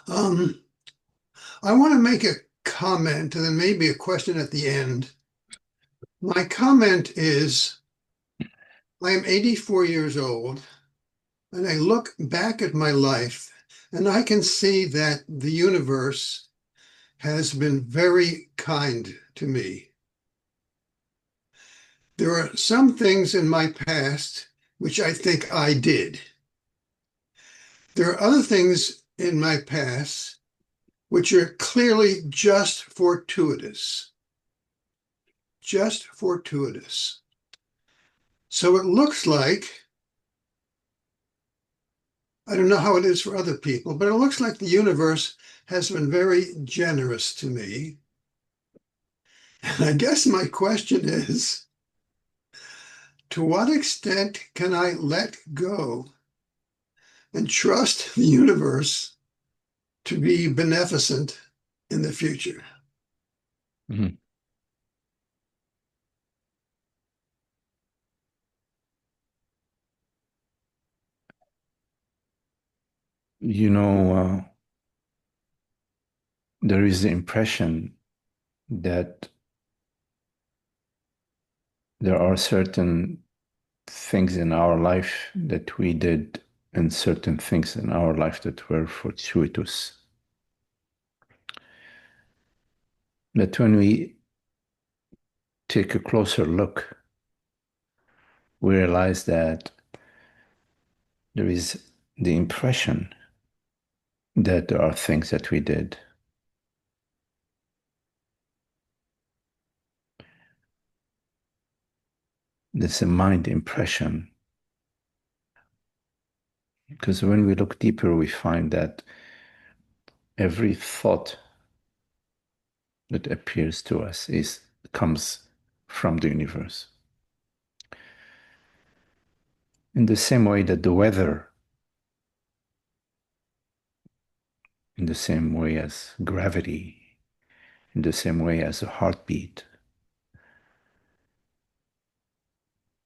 Um, I want to make a comment and then maybe a question at the end. My comment is I am 84 years old and I look back at my life and I can see that the universe has been very kind to me. There are some things in my past which I think I did. There are other things in my past which are clearly just fortuitous. Just fortuitous. So it looks like, I don't know how it is for other people, but it looks like the universe has been very generous to me. And I guess my question is, to what extent can I let go and trust the universe to be beneficent in the future? Mhm. You know, there is the impression that there are certain things in our life that we did and certain things in our life that were fortuitous. That when we take a closer look, we realize that there is the impression that there are things that we did. That's a mind impression. Because when we look deeper, we find that every thought that appears to us comes from the universe. In the same way that the weather, in the same way as gravity, in the same way as a heartbeat,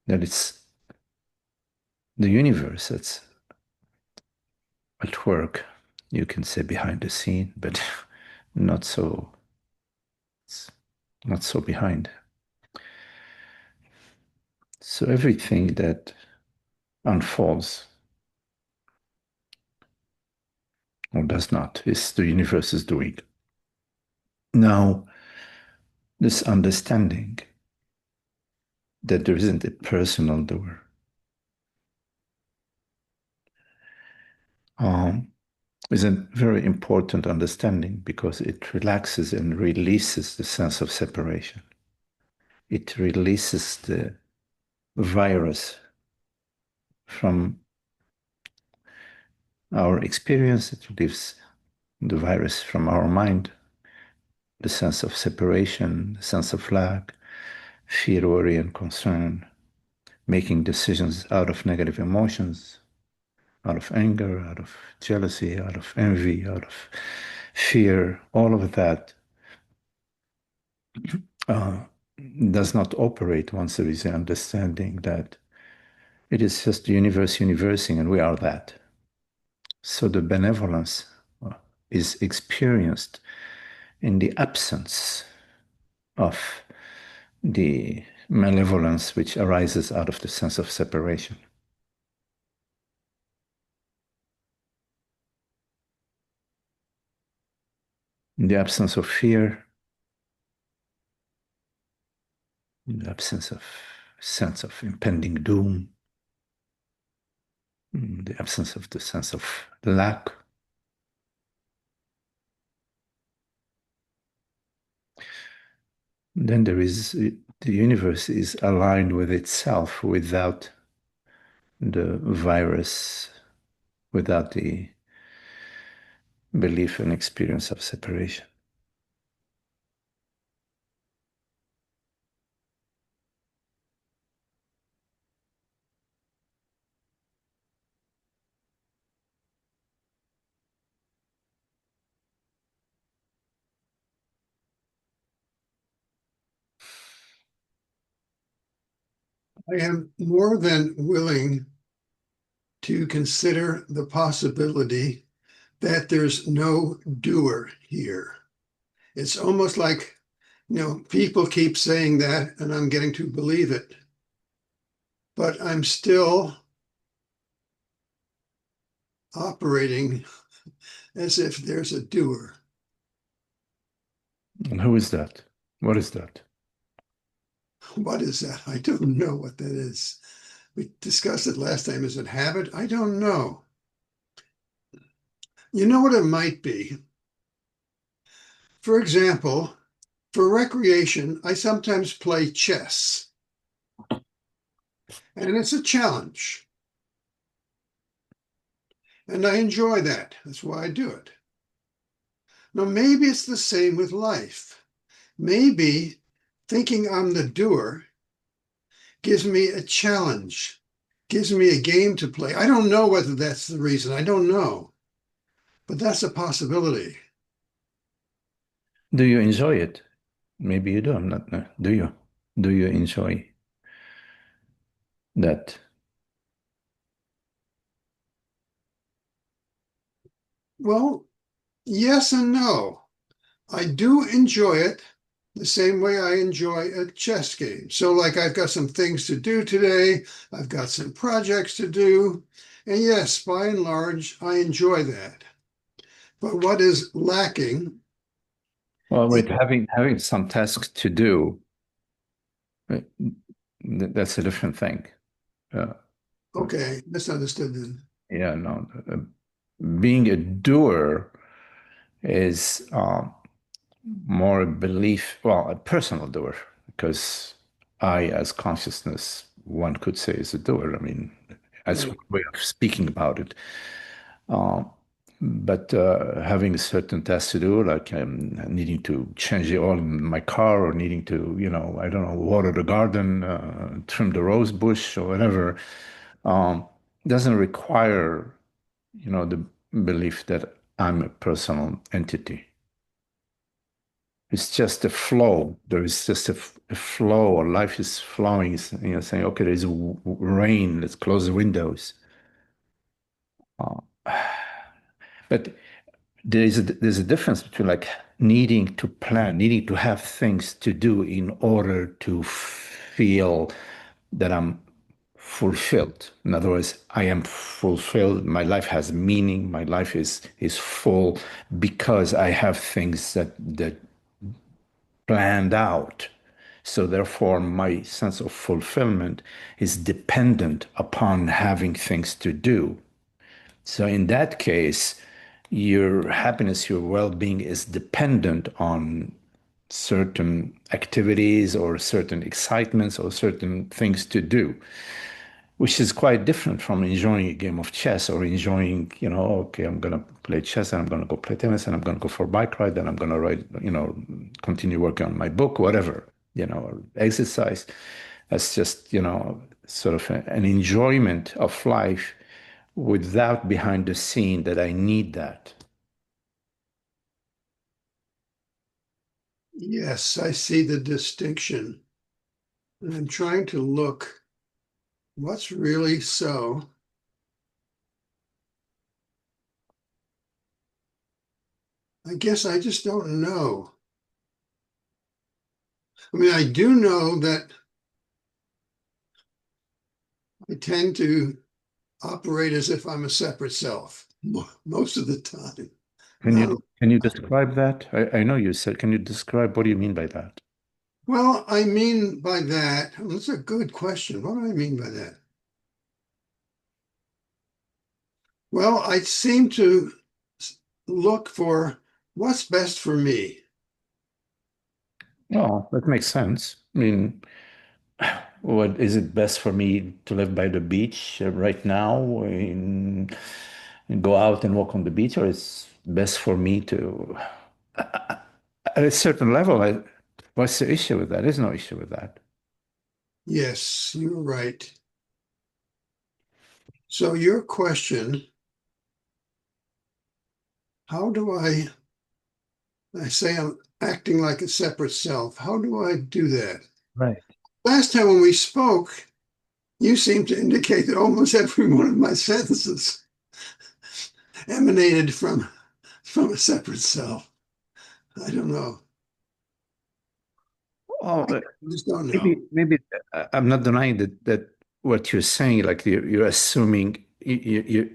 that it's the universe that's at work. You can say behind the scene, but not so, it's not so behind. So everything that unfolds or does not is the universe is doing. Now, this understanding that there isn't a personal doer um, is a very important understanding because it relaxes and releases the sense of separation. It releases the virus from our experience, it relieves the virus from our mind, the sense of separation, the sense of lack, fear, worry, and concern, making decisions out of negative emotions, out of anger, out of jealousy, out of envy, out of fear, all of that uh, does not operate once there is an understanding that it is just the universe universing and we are that. So the benevolence is experienced in the absence of the malevolence which arises out of the sense of separation. In the absence of fear, in the absence of sense of impending doom, in the absence of the sense of lack, then there is the universe is aligned with itself without the virus, without the belief and experience of separation. I am more than willing to consider the possibility that there's no doer here. It's almost like, people keep saying that and I'm getting to believe it, but I'm still operating as if there's a doer. And who is that? What is that? What is that? I don't know what that is. We discussed it last time. Is it habit? I don't know. You know what it might be? For example, for recreation, I sometimes play chess, and it's a challenge. And I enjoy that. That's why I do it. Now, maybe it's the same with life. Maybe thinking I'm the doer gives me a challenge, gives me a game to play. I don't know whether that's the reason. I don't know. But that's a possibility. Do you enjoy it? Maybe you do. I'm not. Do you? Do you enjoy that? Well, yes and no. I do enjoy it the same way I enjoy a chess game. So, like, I've got some things to do today, I've got some projects to do. And yes, by and large, I enjoy that. But what is lacking? Well, with having some tasks to do, uh, that's a different thing. Uh, Okay, misunderstood then. yeah, no. Being a doer is more a belief, well, a personal doer, because I, as consciousness, one could say, is a doer. I mean, as one Right. way of speaking about it. Uh, but having a certain task to do, like needing to change the oil in my car or needing to, I don't know, water the garden, trim the rose bush or whatever, um, doesn't require, the belief that I'm a personal entity. It's just a flow. There is just a flow, or life is flowing. It's, saying, okay, there's rain. Let's close the windows. Uh, but there's a difference between like needing to plan, needing to have things to do in order to feel that I'm fulfilled. In other words, I am fulfilled. My life has meaning. My life is full because I have things that planned out. So therefore, my sense of fulfillment is dependent upon having things to do. So in that case, your happiness, your well-being is dependent on certain activities or certain excitements or certain things to do, which is quite different from enjoying a game of chess or enjoying, okay, I'm going to play chess and I'm going to go play tennis and I'm going to go for a bike ride and I'm going to ride, continue working on my book, whatever, or exercise. That's just, sort of an enjoyment of life without behind the scene that I need that. Yes, I see the distinction. And I'm trying to look what's really so. I guess I just don't know. I mean, I do know that I tend to operate as if I'm a separate self most of the time. Can Not you can you describe that? I know you said, can you describe what do you mean by that? well, I mean by that, that's a good question. What do I mean by that? Well, I seem to look for what's best for me. Well, that makes sense. I mean, what is it best for me to live by the beach right now and go out and walk on the beach, or it's best for me to, at a certain level, what's the issue with that? There's no issue with that. Yes, you're right. So your question, how do I say I'm acting like a separate self. How do I do that? Right. Last time when we spoke, you seemed to indicate that almost every one of my sentences emanated from a separate self. I don't know. Oh, I just don't know. maybe I'm not denying that what you're saying, like you're assuming you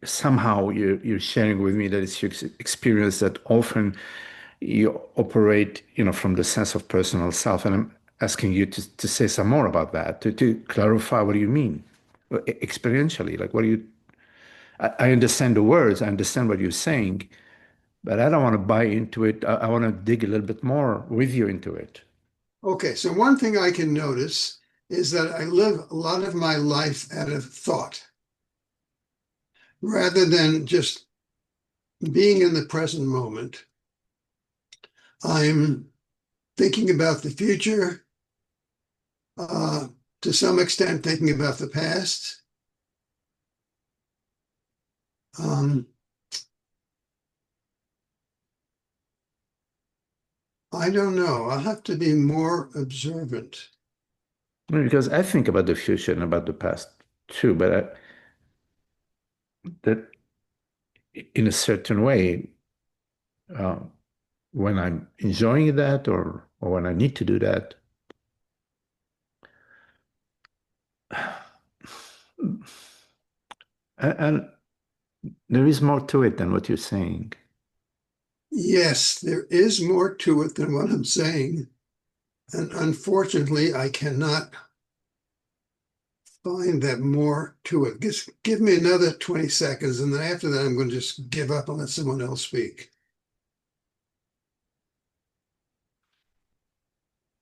somehow you're sharing with me that it's your experience that often you operate, from the sense of personal self, and I'm asking you to say some more about that, to clarify what do you mean experientially, like what do you? I understand the words, I understand what you're saying, but I don't want to buy into it. I want to dig a little bit more with you into it. Okay, so one thing I can notice is that I live a lot of my life out of thought rather than just being in the present moment. I'm thinking about the future, uh, to some extent, thinking about the past. Um, I don't know. I'll have to be more observant. Because I think about the future and about the past too, but that in a certain way, uh, when I'm enjoying that or when I need to do that, and there is more to it than what you're saying. Yes, there is more to it than what I'm saying. And unfortunately, I cannot find that more to it. Just give me another 20 seconds, and then after that, I'm going to just give up and let someone else speak.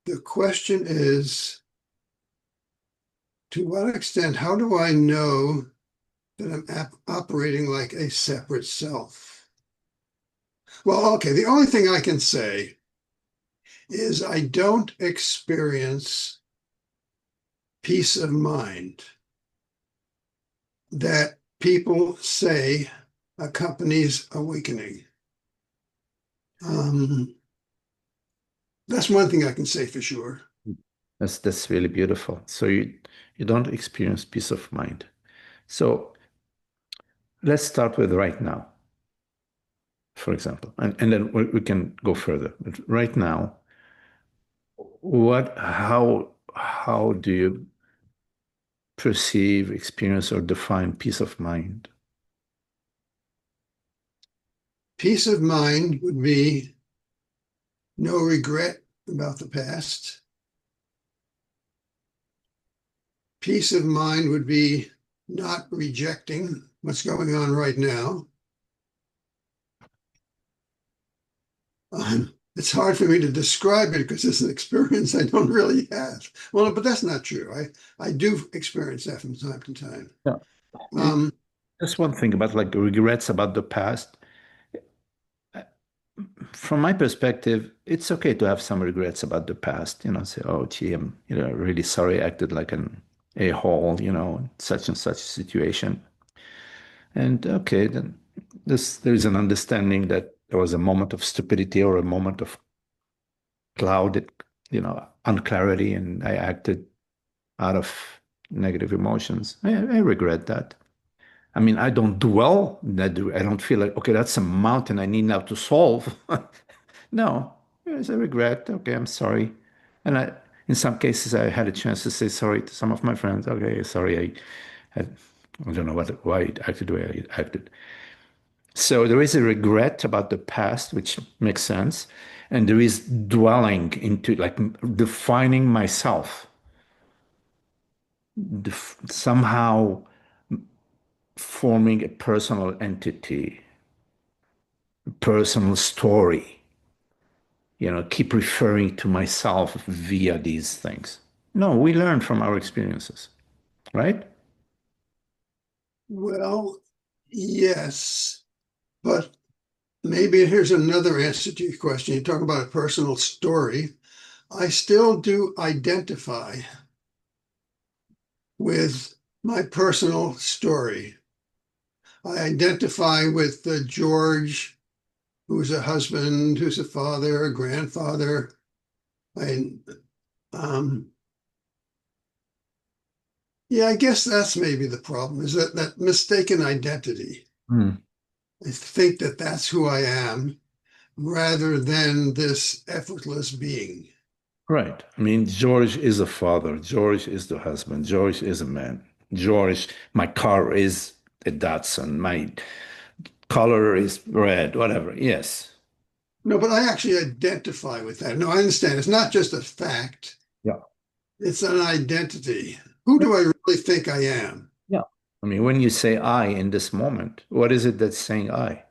The question is, to what extent, how do I know that I'm operating like a separate self? Well, okay, the only thing I can say is I don't experience peace of mind that people say accompanies awakening. Um, that's one thing I can say for sure. That's really beautiful. So you don't experience peace of mind. So let's start with right now, for example, and then we can go further. But right now, how do you perceive, experience, or define peace of mind? Peace of mind would be no regret about the past. Peace of mind would be not rejecting what's going on right now. It's hard for me to describe it because it's an experience I don't really have. Well, but that's not true. I do experience that from time to time. Yeah. Um, Just one thing about like regrets about the past. From my perspective, it's okay to have some regrets about the past, say, oh, gee, I'm, really sorry I acted like an a-hole, in such and such situation. And okay, then there's an understanding that there was a moment of stupidity or a moment of clouded, unclarity, and I acted out of negative emotions. I regret that. I mean, I don't dwell in that. I don't feel like, okay, that's a mountain I need now to solve. No, yes, I regret. Okay, I'm sorry. And in some cases, I had a chance to say sorry to some of my friends. Okay, sorry, I don't know why I acted the way I acted. So there is a regret about the past, which makes sense. And there is dwelling into like defining myself, somehow forming a personal entity, personal story, keep referring to myself via these things. No, we learn from our experiences, right? well, yes, but maybe here's another answer to your question. You talk about a personal story. I still do identify with my personal story. I identify with George, who's a husband, who's a father, a grandfather. I, um, yeah, I guess that's maybe the problem is that mistaken identity. Mm. I think that that's who I am rather than this effortless being. Right. I mean, George is a father. George is the husband. George is a man. George, my car is a Datsun. My color is red, whatever. Yes. No, but I actually identify with that. No, I understand. It's not just a fact, Yeah. it's an identity. Who do I really think I am? Yeah. I mean, when you say I in this moment, what is it that's saying I?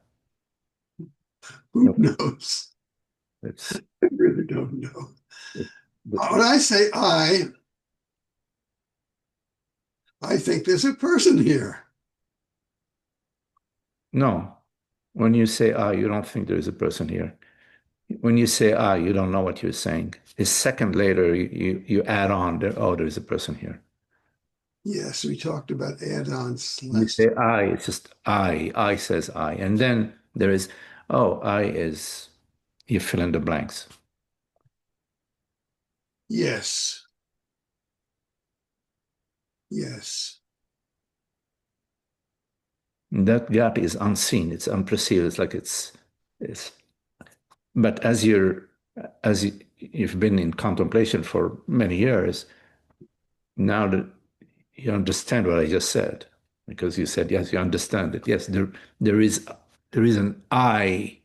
Who knows? It's, I really don't know. it, When I say I think there's a person here. no. When you say I, you don't think there is a person here. When you say I, you don't know what you're saying. A second later, you add on there, oh, there's a person here. Yes, we talked about add-ons You last. say I, it's just I says I. And then there is, oh, I is, you fill in the blanks. Yes, yes, And that gap is unseen, it's unperceived, it's like it's, but as you've been in contemplation for many years, now that you understand what I just said, because you said, yes, you understand it. Yes, there is, there is an I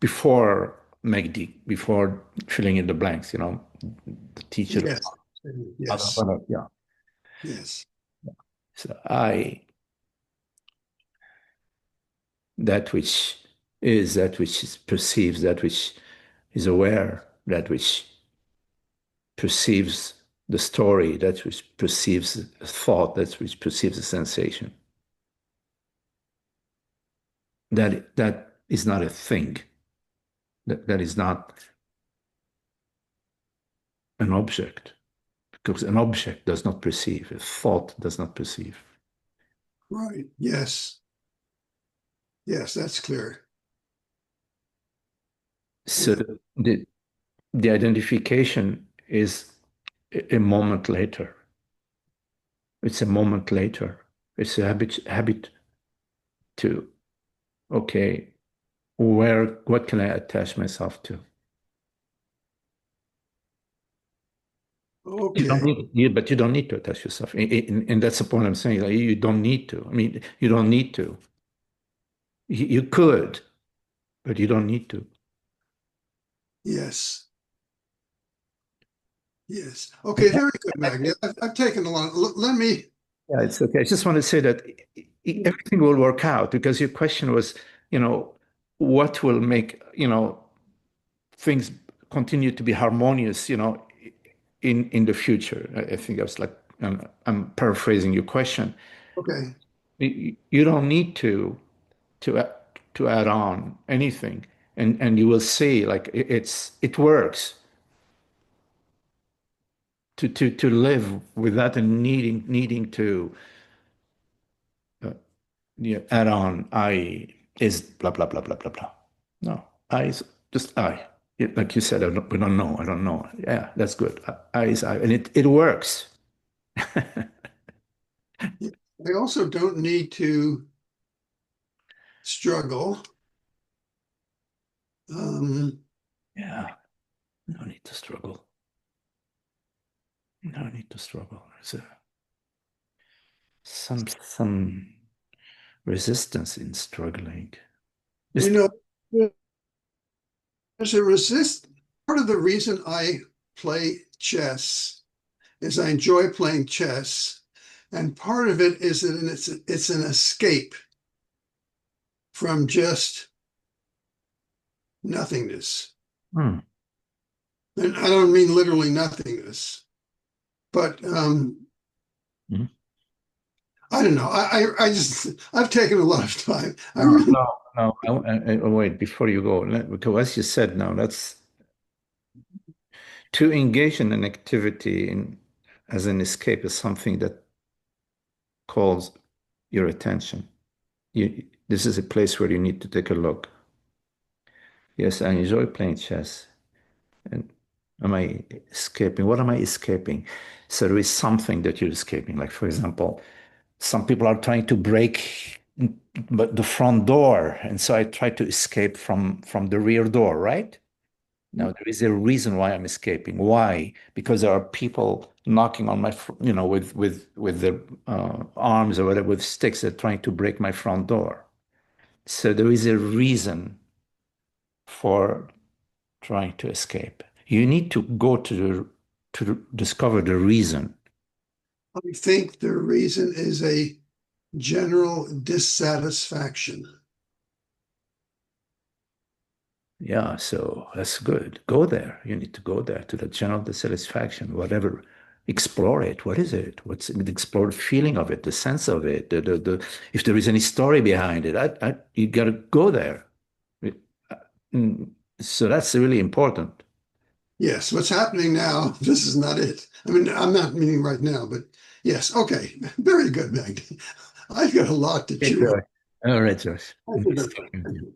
before Magdi, before filling in the blanks, the teacher. yes, yes, Yeah. yes. So I, that which is, that which is perceives, that which is aware, that which perceives the story, that which perceives a thought, that which perceives a sensation. That is not a thing. That is not an object, because an object does not perceive, a thought does not perceive. Right. Yes, yes, that's clear. So Yeah. the identification is a moment later. It's a moment later. It's a habit to, okay, what can I attach myself to? You don't Okay. need, but you don't need to attach yourself. And that's the point I'm saying. Like, you don't need to. I mean, you don't need to. You could, but you don't need to. Yes. Okay. Very good, Magdi. I've taken a long. Let me. Yeah, it's okay. I just want to say that everything will work out because your question was, you know, what will make, things continue to be harmonious, in the future. I think I was like, I'm paraphrasing your question. Okay. You don't need to add on anything, and you will see like it works to live without a needing to uh, add on. I is blah blah blah blah blah blah. No, I is just I. Like you said, we don't know. I don't know. Yeah, that's good. I is I, and it works. Yeah. I also don't need to struggle. Um, Yeah, no need to struggle. No need to struggle. There's some resistance in struggling. you Just know, there's a resist. Part of the reason I play chess is I enjoy playing chess, and part of it is that it's an escape from just nothingness. hmm. And I don't mean literally nothingness, but Mhm. I don't know. I just I've taken a lot of time. I No, really no, no. Wait, before you go, because as you said now, that's to engage in an activity as an escape is something that calls your attention. This is a place where you need to take a look. Yes, I enjoy playing chess. And am I escaping? What am I escaping? So there is something that you're escaping. Like, for example, some people are trying to break but the front door, and so I try to escape from the rear door, right? Now there is a reason why I'm escaping. Why? Because there are people knocking on my, with their arms or whatever, with sticks, they're trying to break my front door. So there is a reason for trying to escape. You need to go to discover the reason. I think the reason is a general dissatisfaction. Yeah, so that's good. Go there. You need to go there to the general dissatisfaction, whatever. Explore it. What is it? Explore the feeling of it, the sense of it, if there is any story behind it. You got to go there. It- mm, So that's really important. Yes, what's happening now, this is not it. I mean, I'm not meaning right now, but yes, okay. Very good, Magdi. I've got a lot to Okay, chew on. Josh. All right, Josh. Thank you Nice very talking with you. much.